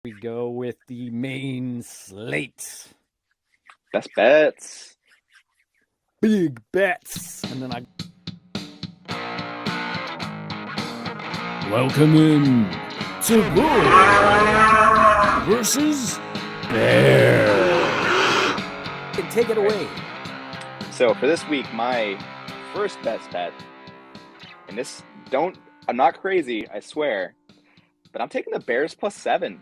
We go with the main slate. Best bets. Big bets. And then welcome in to Bull versus Bear. Take it away. So for this week, my first best bet, and I'm not crazy, I swear, but I'm taking the Bears +7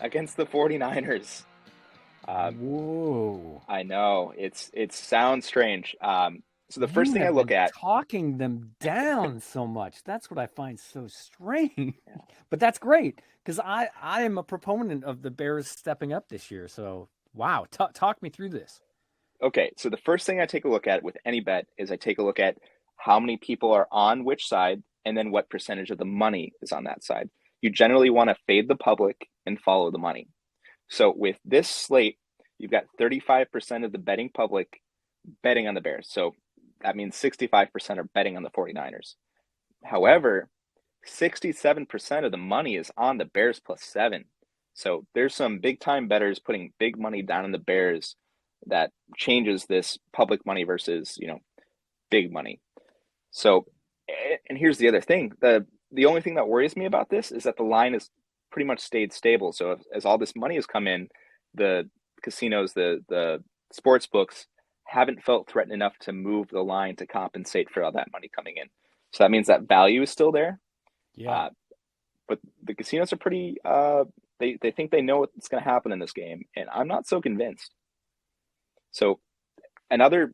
against the 49ers. Whoa. I know, it sounds strange. So the first thing I look at, talking them down so much. That's what I find so strange. But that's great because I am a proponent of the Bears stepping up this year. So wow, talk me through this. okay, so the first thing I take a look at with any bet is I take a look at how many people are on which side and then what percentage of the money is on that side. You generally want to fade the public and follow the money. So with this slate, you've got 35% of the betting public betting on the Bears. So that means 65% are betting on the 49ers. However, 67% of the money is on the Bears +7. So there's some big time bettors putting big money down on the Bears that changes this public money versus, big money. So, and here's the other thing. The only thing that worries me about this is that the line has pretty much stayed stable. So as all this money has come in, the casinos, the sports books haven't felt threatened enough to move the line to compensate for all that money coming in. So that means that value is still there. Yeah. But the casinos are pretty, they think they know what's going to happen in this game. And I'm not so convinced. So another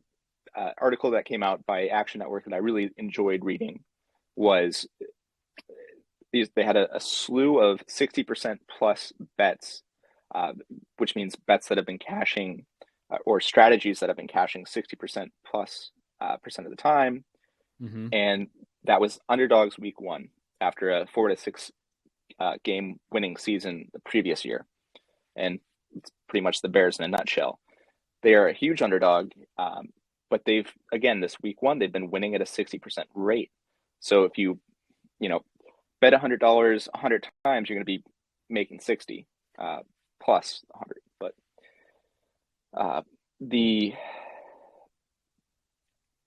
article that came out by Action Network that I really enjoyed reading was they had a slew of 60% plus bets, which means bets that have been cashing or strategies that have been cashing 60% plus percent of the time. Mm-hmm. And that was underdogs week 1 after a 4-6 game winning season the previous year. And it's pretty much the Bears in a nutshell. They are a huge underdog, but they've, again, this week 1, they've been winning at a 60% rate. So if you bet $100 100 times, you're going to be making 60 plus 100. But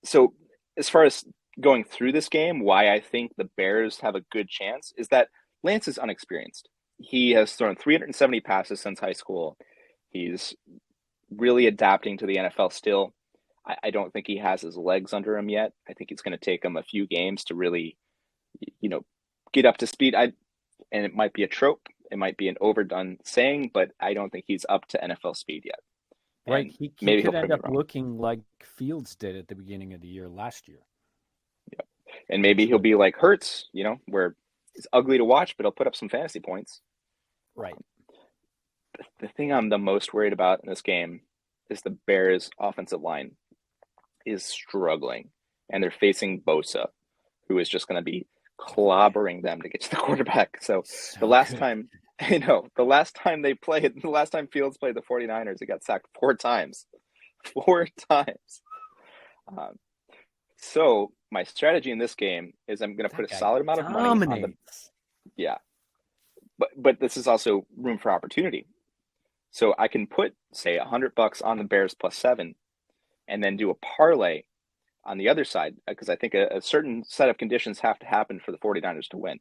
so as far as going through this game, why I think the Bears have a good chance is that Lance is unexperienced. He has thrown 370 passes since high school. He's really adapting to the NFL still. I don't think he has his legs under him yet. I think it's going to take him a few games to really, get up to speed. And it might be a trope. It might be an overdone saying, but I don't think he's up to NFL speed yet. Right. He maybe could he'll end prove up me wrong. looking like Fields did at the beginning of the year last year. Yep. And maybe he'll be like Hurts, where he's ugly to watch, but he'll put up some fantasy points. Right. The thing I'm the most worried about in this game is the Bears' offensive line is struggling, and they're facing Bosa, who is just going to be clobbering them to get to the quarterback. So the last time Fields played the 49ers, he got sacked 4 times. 4 times. So my strategy in this game is I'm going to put a solid amount of money on the. Yeah. But this is also room for opportunity. So I can put, say, $100 on the Bears +7 and then do a parlay on the other side, because I think a certain set of conditions have to happen for the 49ers to win.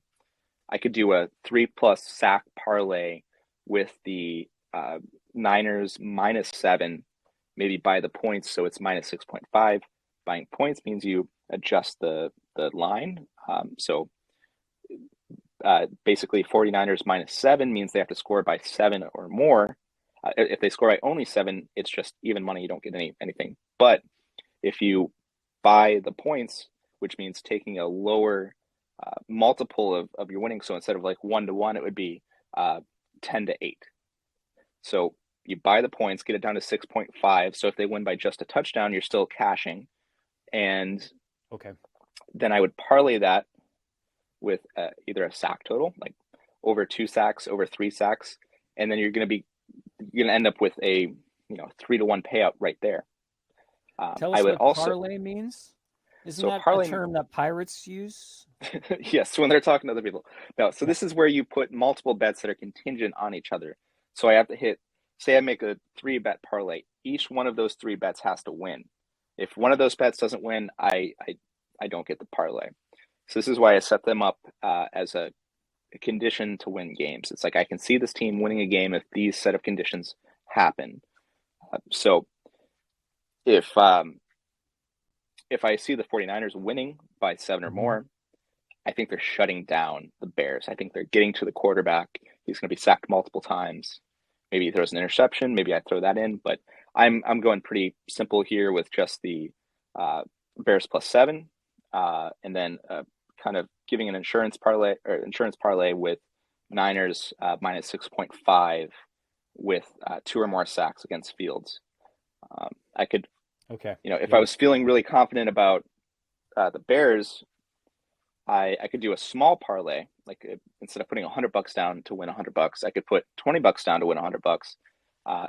I could do a 3+ sack parlay with the Niners -7, maybe buy the points, so it's -6.5. Buying points means you adjust the line. So basically 49ers -7 means they have to score by 7 or more. If they score by only 7, it's just even money. You don't get anything. But if you buy the points, which means taking a lower multiple of your winning, so instead of like 1-1, it would be 10-8. So you buy the points, get it down to 6.5. So if they win by just a touchdown, you're still cashing. And then I would parlay that with either a sack total, like over 2 sacks, over 3 sacks, and then you're going to end up with a 3-1 payout right there. Tell us what parlay means Isn't So that a parlaying, term that pirates use? yes, when they're talking to other people. No, so Yeah. this is where you put multiple bets that are contingent on each other. So I have to hit, say I make a 3-bet parlay. Each one of those 3 bets has to win. If one of those bets doesn't win, I don't get the parlay. So this is why I set them up as a condition to win games. It's like I can see this team winning a game if these set of conditions happen. So if I see the 49ers winning by 7 or Mm-hmm. more, I think they're shutting down the Bears. I think they're getting to the quarterback. He's going to be sacked multiple times. Maybe he throws an interception. Maybe I throw that in. But I'm going pretty simple here with just the Bears plus 7, and then kind of giving an insurance parlay with Niners minus 6.5 with 2 or more sacks against Fields. I could, Okay. if I Yeah. was feeling really confident about the Bears, I could do a small parlay, like instead of putting $100 down to win $100, I could put $20 down to win $100,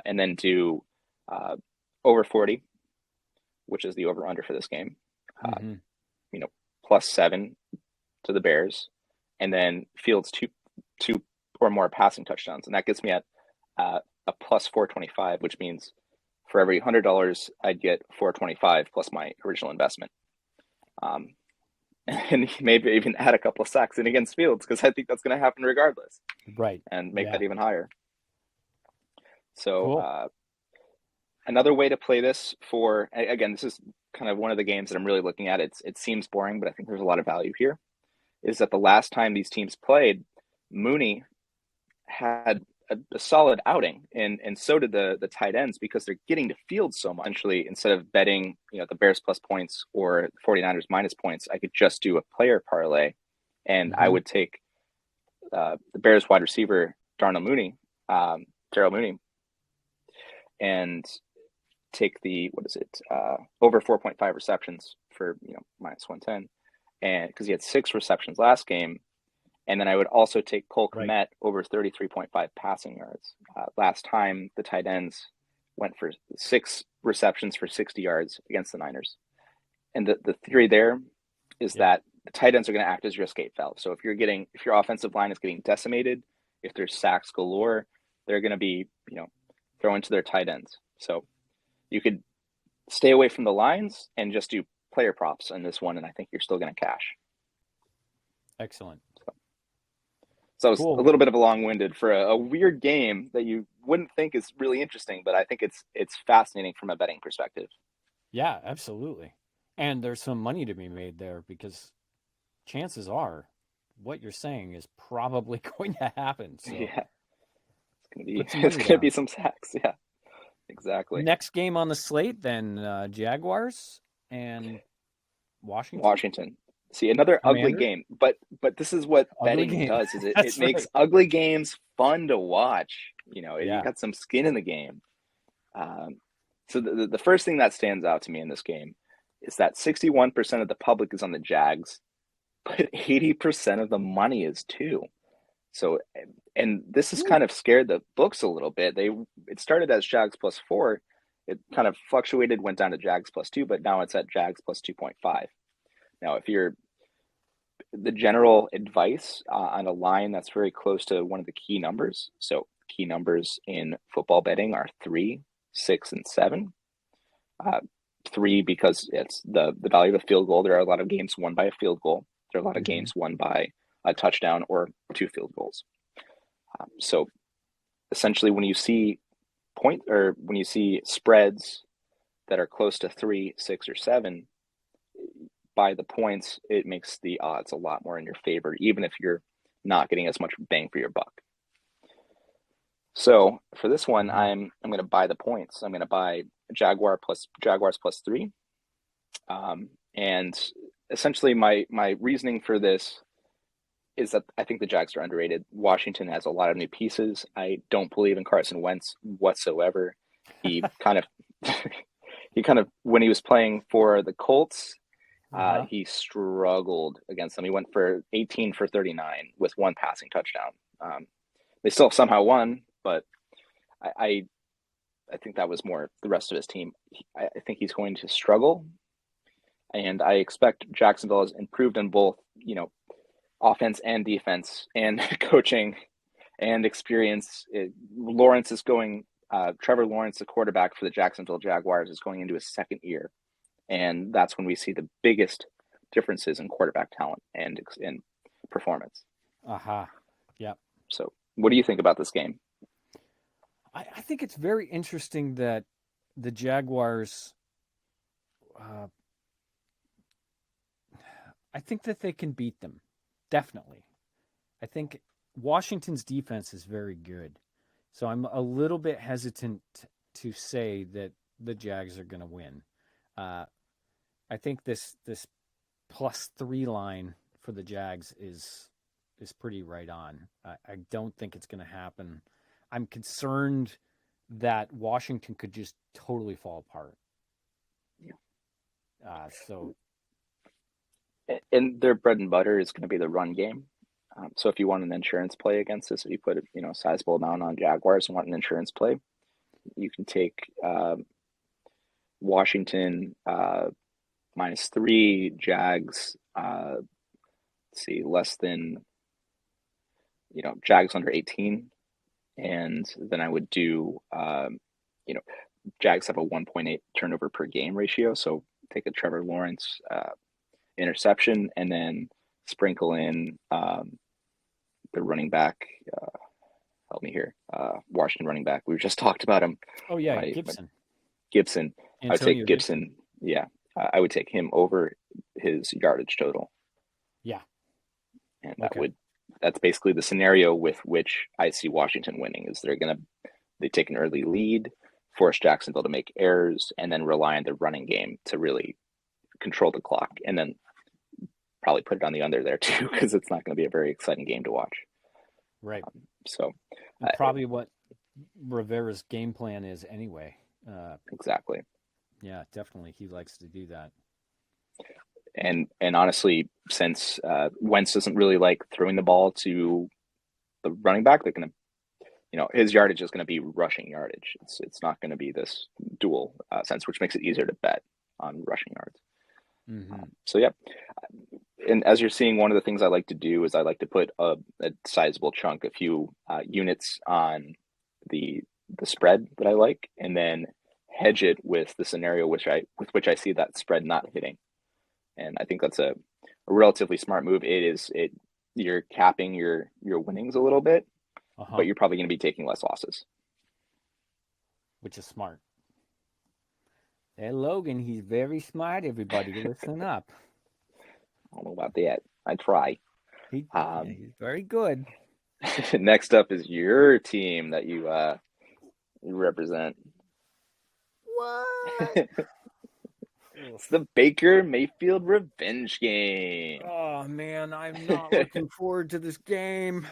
and then do over 40, which is the over under for this game. Mm-hmm. You know, plus 7 to the Bears, and then Fields two or more passing touchdowns, and that gets me at a plus 425, which means for every $100 I'd get 425 plus my original investment. And maybe even add a couple of sacks in against Fields because I think that's going to happen regardless, Right. and make Yeah. that even higher. So Cool. another way to play this for, again, this is kind of one of the games that I'm really looking at. It seems boring, but I think there's a lot of value here. Is that the last time these teams played, Mooney had a solid outing, and so did the tight ends because they're getting to field so much. Essentially, instead of betting the Bears plus points or 49ers minus points, I could just do a player parlay, and I Mm-hmm. would take the Bears wide receiver Darnell Mooney, Darrell Mooney, and take the over 4.5 receptions for minus 110, and because he had 6 receptions last game. And then I would also take Cole Right. Kmet over 33.5 passing yards. Last time the tight ends went for 6 receptions for 60 yards against the Niners. And the theory there is Yeah. that the tight ends are going to act as your escape valve. So if your offensive line is getting decimated, if there's sacks galore, they're going to be, throwing to their tight ends. So you could stay away from the lines and just do player props on this one, and I think you're still going to cash. Excellent. So it was a Cool. little bit of a long-winded for a weird game that you wouldn't think is really interesting, but I think it's fascinating from a betting perspective. Yeah, absolutely. And there's some money to be made there because chances are what you're saying is probably going to happen. So Yeah, it's gonna be put some it's money gonna be down. some sacks. Yeah, exactly. Next game on the slate, then Jaguars and Washington Washington. See, another ugly Commanders. game, but this is what Ugly betting game. does: is it That's makes right. ugly games fun to watch. You Yeah. got some skin in the game. Um, so the first thing that stands out to me in this game is that 61% of the public is on the Jags, but 80% of the money is too. So, and this has Ooh. kind of scared the books a little bit. It started as Jags plus 4. It kind of fluctuated, went down to Jags plus 2, but now it's at Jags plus 2.5. Now, if you're the general advice on a line that's very close to one of the key numbers, so key numbers in football betting are 3, 6, and 7. 3 because it's the value of a field goal. There are a lot of games won by a field goal. There are a lot of Mm-hmm. games won by a touchdown or 2 field goals. So essentially, when you see spreads that are close to 3, 6, or 7 by the points, it makes the odds a lot more in your favor, even if you're not getting as much bang for your buck. So for this one, Mm-hmm. I'm going to buy the points. I'm going to buy Jaguars plus 3, and essentially my reasoning for this is that I think the Jags are underrated. Washington has a lot of new pieces. I don't believe in Carson Wentz whatsoever. He kind of when he was playing for the Colts, Uh-huh. he struggled against them. He went for 18 for 39 with 1 passing touchdown. They still somehow won, but I think that was more the rest of his team. I think he's going to struggle. And I expect Jacksonville has improved in both, offense and defense and coaching and experience. Lawrence is going. Trevor Lawrence, the quarterback for the Jacksonville Jaguars, is going into his second year, and that's when we see the biggest differences in quarterback talent and in performance. Aha. Yep. So, what do you think about this game? I think it's very interesting that the Jaguars. I think that they can beat them. Definitely. I think Washington's defense is very good. So I'm a little bit hesitant to say that the Jags are going to win. I think this +3 line for the Jags is pretty right on. I don't think it's going to happen. I'm concerned that Washington could just totally fall apart. So, and their bread and butter is going to be the run game. So if you want an insurance play against this, if you put a sizable amount on Jaguars and want an insurance play, you can take Washington -3, Jags. Let's see, less than Jags under 18, and then I would do Jags have a 1.8 turnover per game ratio, so take a Trevor Lawrence interception and then sprinkle in the running back. Help me here. Washington running back. We just talked about him. oh yeah, Gibson. Gibson. I would Antonio take Gibson. Yeah. I would take him over his yardage total. Yeah. And that's basically the scenario with which I see Washington winning is they take an early lead, force Jacksonville to make errors, and then rely on the running game to really control the clock. And then probably put it on the under there too, because it's not going to be a very exciting game to watch. Right. So probably what Rivera's game plan is anyway. Exactly. Yeah, definitely. He likes to do that. And honestly, since Wentz doesn't really like throwing the ball to the running back, they're going to, his yardage is going to be rushing yardage. It's not going to be this dual sense, which makes it easier to bet on rushing yards. Mm-hmm. So yeah, and as you're seeing, one of the things I like to do is I like to put a sizable chunk, a few units on the spread that I like, and then hedge it with the scenario with which I see that spread not hitting. And I think that's a relatively smart move. You're capping your winnings a little bit, but you're probably going to be taking less losses, which is smart. Hey, Logan, he's very smart. Everybody, listen up. I don't know about that. I try. He's very good. Next up is your team that you represent. What? It's the Baker Mayfield revenge game. Oh man, I'm not looking forward to this game.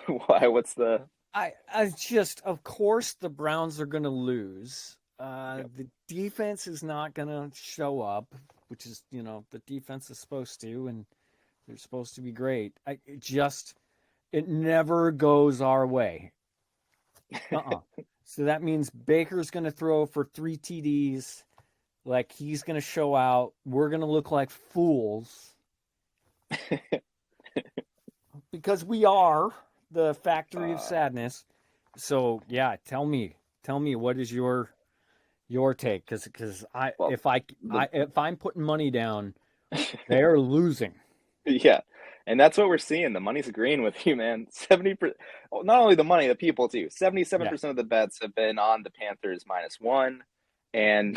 Why? What's the? I just, of course, the Browns are going to lose. The defense is not going to show up, which is, the defense is supposed to, and they're supposed to be great. It never goes our way. So that means Baker's going to throw for 3 TDs. Like, he's going to show out. We're going to look like fools. Because we are the factory of sadness. So, yeah, tell me what is your take? Because if I'm putting money down, they're losing. Yeah, and that's what we're seeing. The money's agreeing with you, man. 70%. Not only the money, the people too. 77% of the bets have been on the Panthers -1, and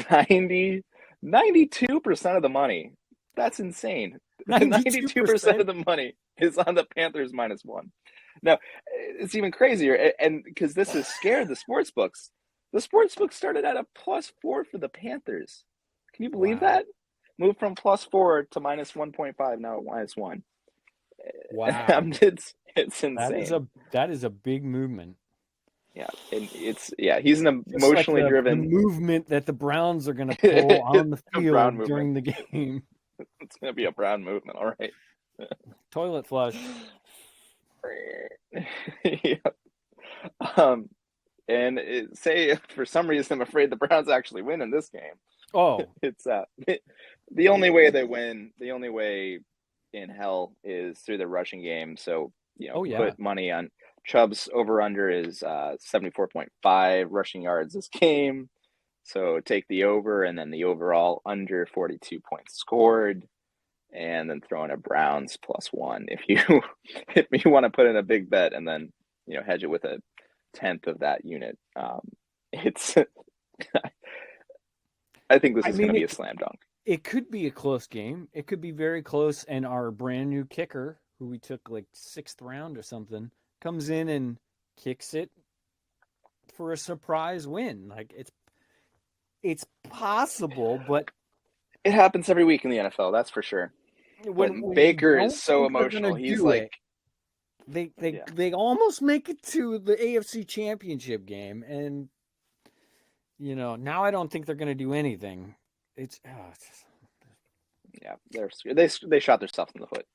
92% of the money. That's insane. 92% of the money is on the Panthers -1. Now, it's even crazier, and because this has scared the sports books. The sports book started at a +4 for the Panthers. Can you believe that? Moved from +4 to -1.5, now at -1. Wow. It's insane. That is a big movement. Yeah, and he's an emotionally driven the movement that the Browns are going to pull on the field during the game. It's going to be a Brown movement, all right. Toilet flush. Yeah. And say for some reason I'm afraid the Browns actually win in this game. Oh, it's the only way they win, the only way in hell is through the rushing game. So, Oh yeah. put money on Chubb's over under is 74.5 rushing yards this game. So take the over and then the overall under 42 points scored, and then throw in a Browns +1 if you if you want to put in a big bet, and then hedge it with a tenth of that unit. It's I think this I is going mean, to be a slam dunk. it could be a close game. It could be very close, and our brand new kicker, who we took like 6th round or something, comes in and kicks it for a surprise win. Like it's possible, but It happens every week in the NFL, that's for sure. But when you Baker is don't so think they're gonna emotional. He's do like, it, they they yeah, they almost make it to the AFC Championship game, and now I don't think they're gonna do anything. It's just, yeah, they shot themselves in the foot,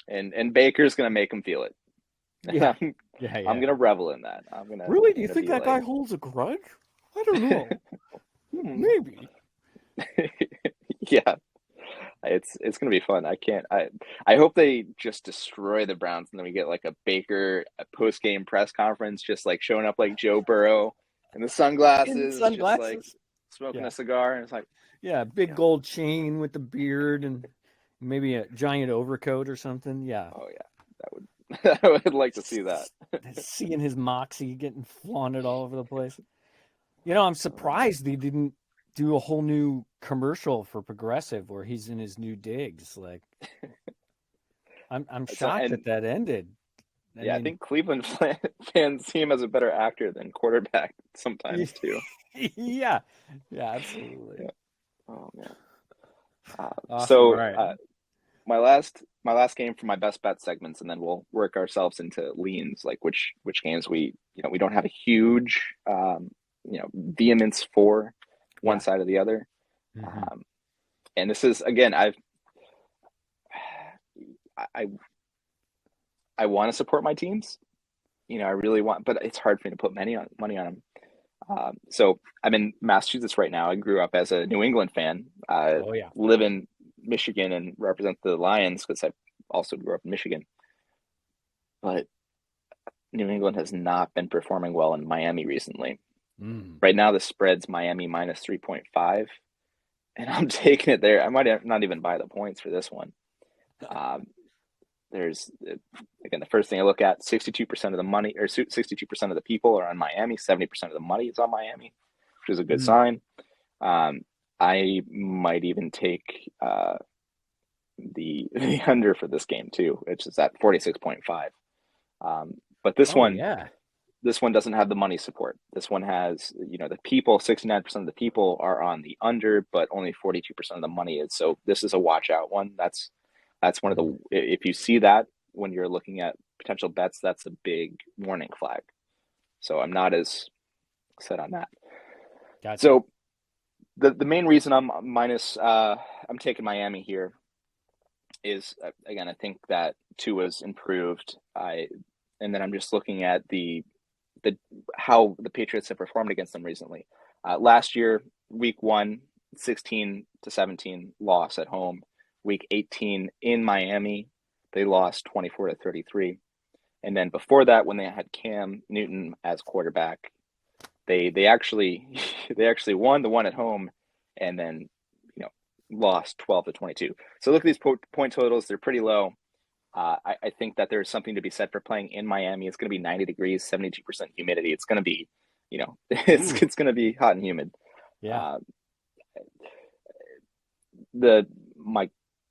and Baker's going to make them feel it. yeah, I'm, yeah, I'm yeah. going to revel in that. I'm gonna Really? I'm Do you gonna think be that guy like, holds a grudge? I don't know. hmm. Maybe. Yeah, it's gonna be fun. I hope they just destroy the Browns, and then we get like a Baker post game press conference, just like showing up like Joe Burrow in the In sunglasses, just like sunglasses. smoking Yeah. a cigar, and it's like, Yeah, big yeah, gold chain with the beard and maybe a giant overcoat or something. Yeah. oh yeah, that would I would like to see that. Seeing his moxie getting flaunted all over the place. I'm Um, surprised they didn't do a whole new commercial for Progressive where he's in his new digs. Like, I'm so shocked and that that ended. I yeah, I mean, think Cleveland fans see him as a better actor than quarterback sometimes too. yeah, yeah, absolutely. Yeah. Oh man. Awesome. All So right. my last game for my best bet segments, and then we'll work ourselves into leans, like which games we don't have a huge vehemence for one Yeah. side or the other. Hmm. Um, and this is again, I I want to support my teams. I really want, but it's hard for me to put money on them. So I'm in Massachusetts right now. I grew up as a New England fan. I Oh yeah. live in Michigan and represent the Lions because I also grew up in Michigan. But New England has not been performing well in Miami recently. Mm. Right now, the spread's Miami -3.5, and I'm taking it there. I might not even buy the points for this one. Um, there's again, the first thing I look at: 62% of the money, or 62% of the people are on Miami. 70% of the money is on Miami, which is a good Mm. sign. Um, I might even take the under for this game too, which is at 46.5. But this Oh one yeah. this one doesn't have the money support. This one has, the people, 69% of the people are on the under, but only 42% of the money is. So this is a watch out one. That's one of Mm. the, if you see that when you're looking at potential bets, that's a big warning flag. So I'm not as set on that. Gotcha. So the main reason I'm taking Miami here is, again, I think that Tua's improved. And then I'm just looking at the how the Patriots have performed against them recently. Last year, week 1, 16-17 loss at home. Week 18 in Miami, they lost 24-33. And then before that, when they had Cam Newton as quarterback, they actually they actually won the one at home, and then lost 12-22. So look at these point totals; they're pretty low. I think that there's something to be said for playing in Miami. It's going to be 90 degrees, 72% humidity. It's going to be, Ooh. it's going to be hot and humid. Yeah. Uh, my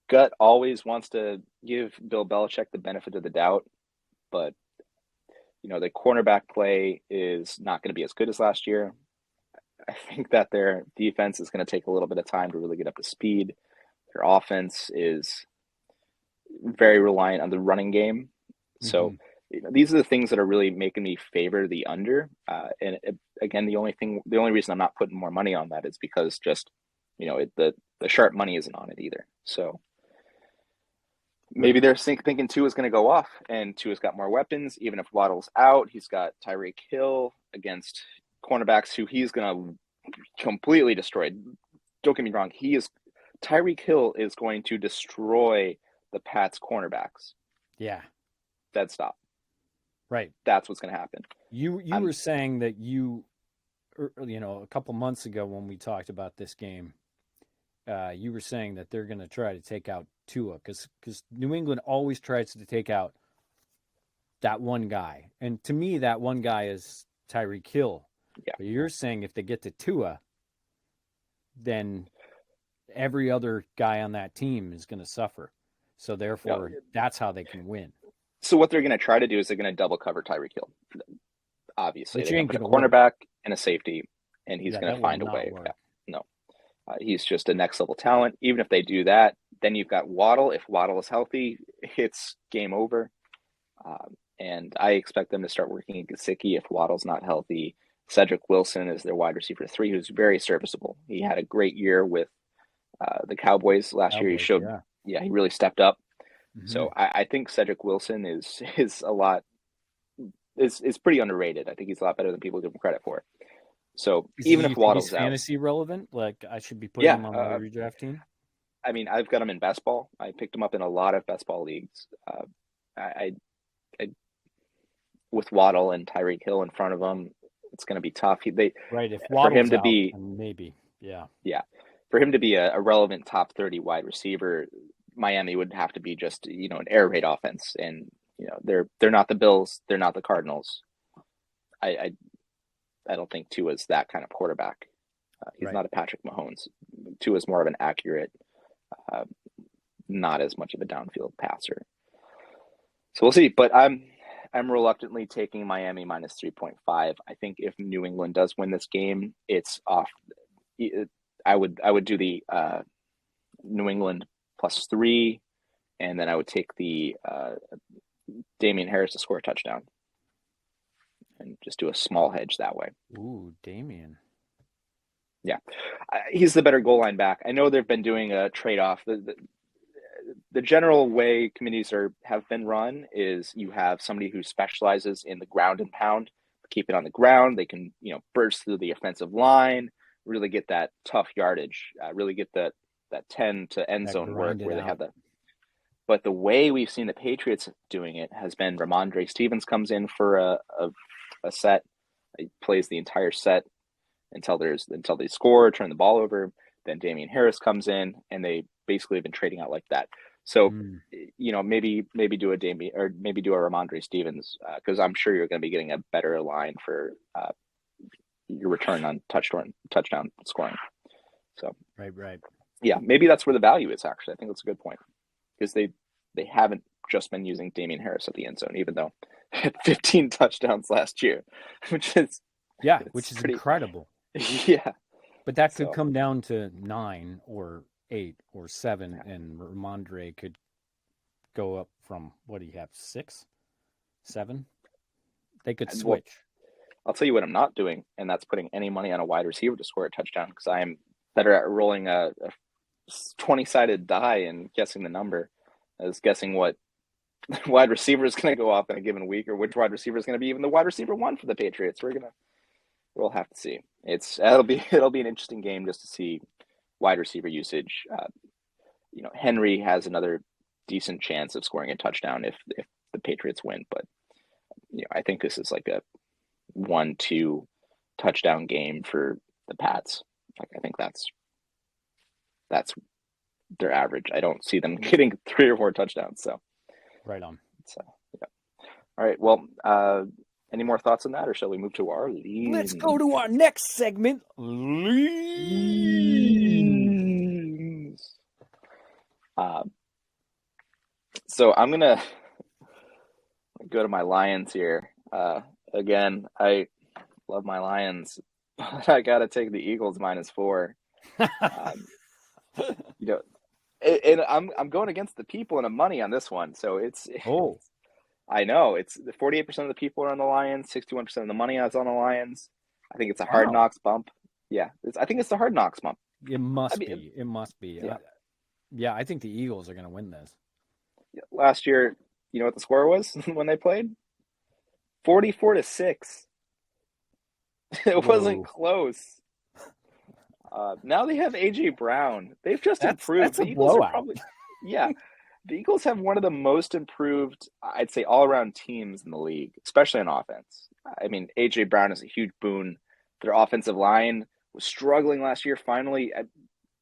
gut always wants to give Bill Belichick the benefit of the doubt, but the cornerback play is not going to be as good as last year. I think that their defense is going to take a little bit of time to really get up to speed. Their offense is very reliant on the running game. So Hmm. these are the things that are really making me favor the under. Again, the only reason I'm not putting more money on that is because just the sharp money isn't on it either. So maybe Right. they're thinking Tua is going to go off, and Tua's got more weapons. Even if Waddle's out, he's got Tyreek Hill against cornerbacks who he's going to completely destroy. Don't get me wrong, Tyreek Hill is going to destroy the Pats cornerbacks. Yeah. Dead stop. Right. That's what's going to happen. You were saying that a couple months ago when we talked about this game, you were saying that they're going to try to take out Tua because New England always tries to take out that one guy. And to me, that one guy is Tyreek Hill. Yeah. But you're saying if they get to Tua, then every other guy on that team is going to suffer. So therefore, that's how they can win. So what they're going to try to do is they're going to double cover Tyreek Hill. Obviously, which they're ain't going to gonna put a cornerback work. and a safety, and he's going to will find a not way. work. No, he's just a next level talent. Even if they do that, then you've got Waddle. If Waddle is healthy, it's game over. And I expect them to start working in Gesicki if Waddle's not healthy. Cedric Wilson is their wide receiver 3, who's very serviceable. He had a great year with the Cowboys last year. He showed, he really stepped up. Mm-hmm. So I think Cedric Wilson is pretty underrated. I think he's a lot better than people give him credit for. So even if Waddle's out, fantasy relevant, like I should be putting him on my redraft team. I mean, I've got him in best ball. I picked him up in a lot of best ball leagues. I with Waddle and Tyreek Hill in front of him, it's going to be tough. If Waddle's for him to out, be maybe, for him to be a relevant top 30 wide receiver, Miami would have to be just an air raid offense, and they're not the Bills, they're not the Cardinals. I don't think Tua's that kind of quarterback. He's not a Patrick Mahomes. Tua's more of an accurate, not as much of a downfield passer. So we'll see. But I'm reluctantly taking Miami minus 3.5. I think if New England does win this game, it's off. I would do the New England +3, and then I would take the Damian Harris to score a touchdown, and just do a small hedge that way. Ooh, Damian. Yeah, he's the better goal line back. I know they've been doing a trade-off. The general way committees have been run is you have somebody who specializes in the ground and pound, keep it on the ground. They can burst through the offensive line, really get that tough yardage, really get that 10 to end zone work where they have that. But the way we've seen the Patriots doing it has been Ramondre Stevens comes in for a set, he plays the entire set until they score, turn the ball over. Then Damian Harris comes in, and they basically have been trading out like that. So, maybe do a Damian, or maybe do a Ramondre Stevens, because I'm sure you're going to be getting a better line for your return on touchdown scoring. So, right. Yeah, maybe that's where the value is. Actually, I think that's a good point, because they haven't just been using Damian Harris at the end zone, even though he had 15 touchdowns last year, which is pretty incredible. Yeah. But that could come down to 9 or 8 or 7, and Ramondre could go up from, what do you have, 6, 7? They could switch. Well, I'll tell you what I'm not doing, and that's putting any money on a wide receiver to score a touchdown, because I am better at rolling a 20-sided die and guessing the number as guessing what wide receiver is going to go off in a given week, or which wide receiver is going to be even the wide receiver 1 for the Patriots. We'll have to see. It'll be an interesting game just to see wide receiver usage. Henry has another decent chance of scoring a touchdown if the Patriots win, but I think this is like a 1-2 touchdown game for the Pats. I think that's their average. I don't see them getting 3 or 4 touchdowns. So right on. So yeah. All right. Well, any more thoughts on that, or shall we move to our leads? Let's go to our next segment, leads. So I'm gonna go to my Lions here. Again, I love my Lions, but I gotta take the Eagles -4. And I'm going against the people and the money on this one. So I know it's the 48% of the people are on the Lions, 61% of the money is on the Lions. I think it's a Hard Knocks bump. Yeah, I think it's the Hard Knocks bump. It must be. It must be. Yeah. I think the Eagles are going to win this. Last year, you know what the score was when they played? 44-6. It wasn't close. Now they have AJ Brown. They've just improved. That's a The Eagles are blowout. probably, yeah, the Eagles have one of the most improved, I'd say, all-around teams in the league, especially on offense. I mean, AJ Brown is a huge boon. Their offensive line was struggling last year. Finally,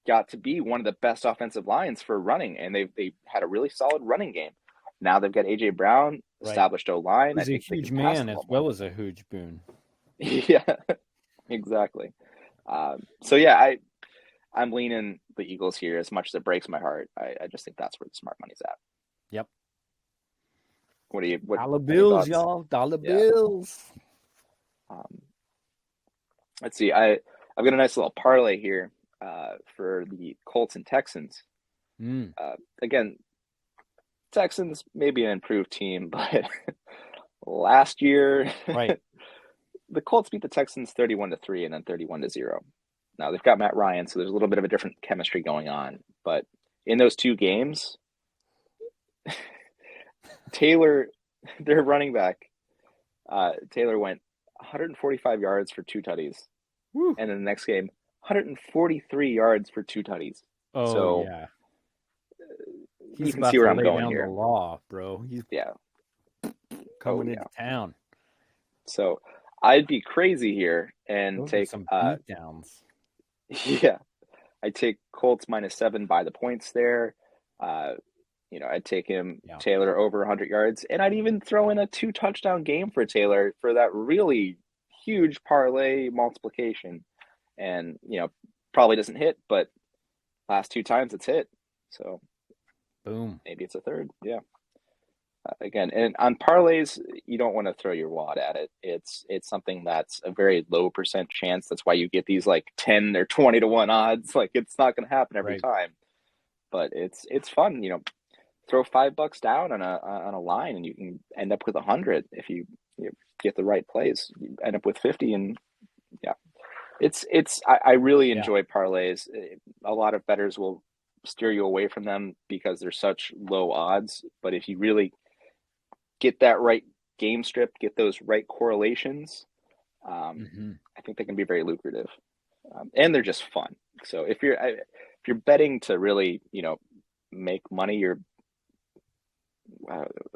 got to be one of the best offensive lines for running, and they had a really solid running game. Now they've got AJ Brown, Right. established O line. I He's a think they huge can pass man the as ball more. well as a huge boon. Yeah, exactly. So yeah, I'm leaning the Eagles here as much as it breaks my heart. I just think that's where the smart money's at. Yep. What Dollar any bills, thoughts? y'all. Dollar Yeah. bills. Um, let's see. I've got a nice little parlay here for the Colts and Texans. Mm, Again, Texans maybe an improved team, but last year right. the Colts beat the Texans 31-3 and then 31-0. Now they've got Matt Ryan, so there's a little bit of a different chemistry going on. But in those two games, Taylor, their running back, Taylor went 145 yards for two tutties, Woo. and in the next game, 143 yards for two tutties. Oh, So yeah. you He's can see about where to I'm lay going down the here. law, bro. He's Yeah. coming Yeah. into town. So I'd be crazy here and Those are take some beatdowns. yeah, I take Colts -7 by the points there. Uh, I'd take him Yeah. Taylor over 100 yards, and I'd even throw in a 2 touchdown game for Taylor for that really huge parlay multiplication. And probably doesn't hit, but last two times it's hit, so Boom. maybe it's a third. Yeah. Again, and on parlays, you don't want to throw your wad at it. It's something that's a very low percent chance. That's why you get these like 10 or 20-1 odds. Like it's not going to happen every Right. time, but it's fun. Throw $5 down on a line, and you can end up with 100 if you get the right plays. You end up with 50, and yeah, I really Yeah. enjoy parlays. A lot of bettors will steer you away from them because they're such low odds. But if you really get that right game strip, get those right correlations, I think they can be very lucrative, and they're just fun. So if you're betting to really make money,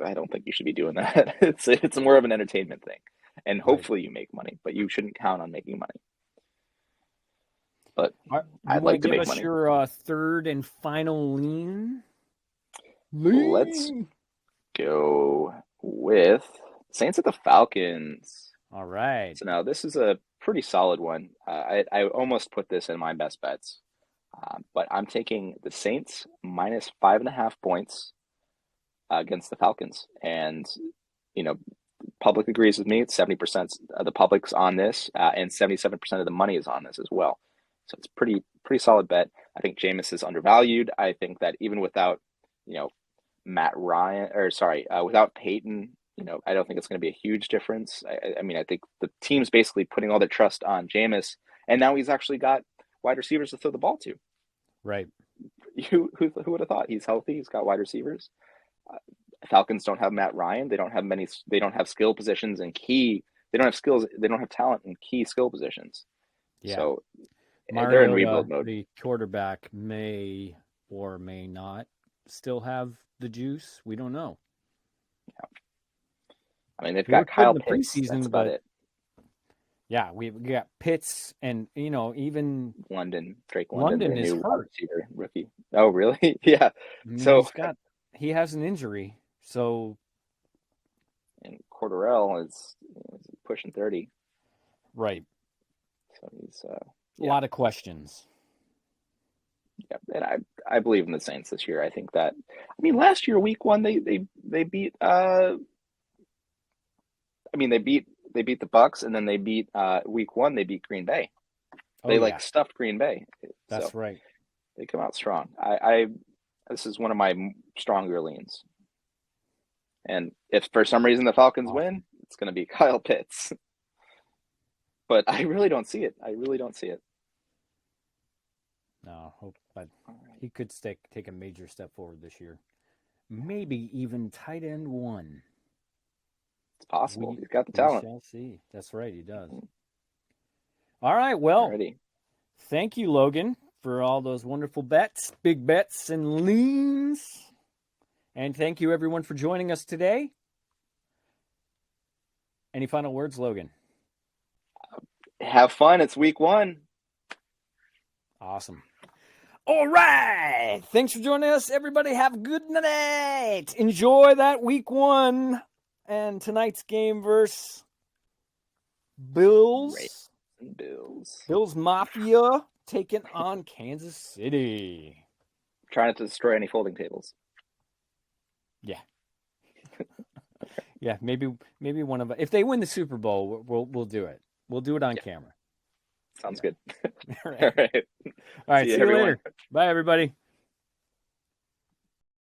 I don't think you should be doing that. It's more of an entertainment thing, and Right. hopefully you make money, but you shouldn't count on making money. But You I'd want to like to give make us money. your third and final lean? Let's go with Saints at the Falcons. All right. So now this is a pretty solid one. I almost put this in my best bets, but I'm taking the Saints -5.5 points against the Falcons, and public agrees with me. It's 70% of the public's on this, and 77% of the money is on this as well. So it's pretty solid bet. I think Jameis is undervalued. I think that even without Matt Ryan, or sorry, without Peyton, I don't think it's going to be a huge difference. I mean, I think the team's basically putting all their trust on Jameis, and now he's actually got wide receivers to throw the ball to. Right. Who would have thought? He's healthy. He's got wide receivers. Falcons don't have Matt Ryan. They don't have many. They don't have skill positions and key. They don't have skills. They don't have talent in key skill positions. Yeah. So they're in Mariota, rebuild mode. the quarterback, may or may not still have the juice. We don't know. Yeah. I mean, they've He got looked good in Kyle the Pitts. preseason, That's about but it. yeah, we got Pitts, and even Drake London their is new wide hurt. receiver rookie. Oh, really? Yeah. I mean, So he has an injury, so and Cordarrelle is pushing 30. right. So he's A lot of questions. yeah, and I believe in the Saints this year. I think that last year week 1 they beat they beat the Bucks, and then they beat week 1 they beat Green Bay. They stuffed Green Bay. That's so right. They come out strong. I this is one of my stronger leans. And if for some reason the Falcons win, it's going to be Kyle Pitts. But I really don't see it. No, but he could take a major step forward this year. Maybe even tight end 1. It's possible. He's got the talent. We shall see. That's right, he does. All right, well, Alrighty. Thank you, Logan, for all those wonderful bets, big bets, and leans. And thank you, everyone, for joining us today. Any final words, Logan? Have fun. It's week 1. Awesome. All right. Thanks for joining us, everybody. Have a good night. Enjoy that week 1 and tonight's game versus Bills. Bills Mafia taking on Kansas City. Try not to destroy any folding tables. Yeah. Yeah, maybe one of us. If they win the Super Bowl, we'll do it. We'll do it on camera. Sounds good. All right. All right. See you later. Bye, everybody.